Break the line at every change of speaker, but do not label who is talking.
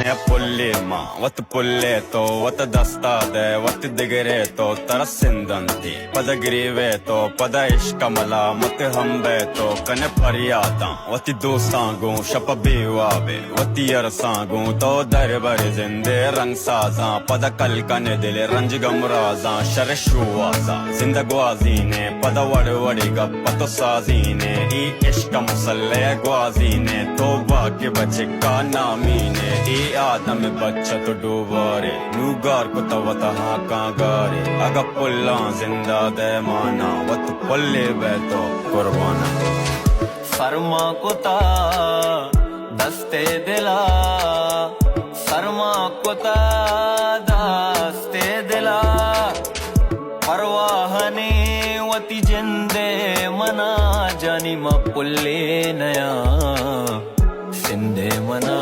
ಕನೆ ಪುಲ್ಲಿಮ್ಮ ಒತ್ತು ಪುಲ್ಲೇತೋ ಒತ್ತು ದಸ್ತಾದೆ ಒತ್ತು ದಿಗಿರೇತೋ ತರಸಿಂದಂತಿ ಪದಗಿರಿವೇತೋ ಪದ ಇಷ್ಕಮಲ ಮತ್ತೆ ಹಂಬೇತೋ ಕನೆ ಪರಿಯಾತ ಒತ್ತಿ ದೂಸಾಂಗು ಶಪ ಬೀವಾಬೆ ಒತ್ತಿ ಅರಸಾಂಗು ತೋ ದರ್ ಬರಿ ಜಿಂದೆ ರಂಗ್ ಸಾಜಾ ಪದ ಕಲ್ ಕನೆ ದಿಲೆ ರಂಜ್ ಗಮ್ರಾಜಾ ಶರಶುವಾಜ ಜಿಂದಗ್ವಾಜೀನೆ ಪದ ವಡವಡಿಗ ಪತೋ ಸಾಜೀನೆ ಈ ಇಷ್ಕ ಮುಸಲ್ಲೆ ಗ್ವಾಜೀನೆ तोबा के बच्चे का नामीने ए आदम बच्चा तो डूबारे नूगार को तवत हाँ कागारे अगा पुल्ला जिंदा दे माना वत पुल्ले बैतो कुर्बाना
फरमा कुता दस्ते दिला फरमा कुता दस्ते दिला परवाहने वती जिंदे मना जानी मा पुल्ले नया सिंधे मना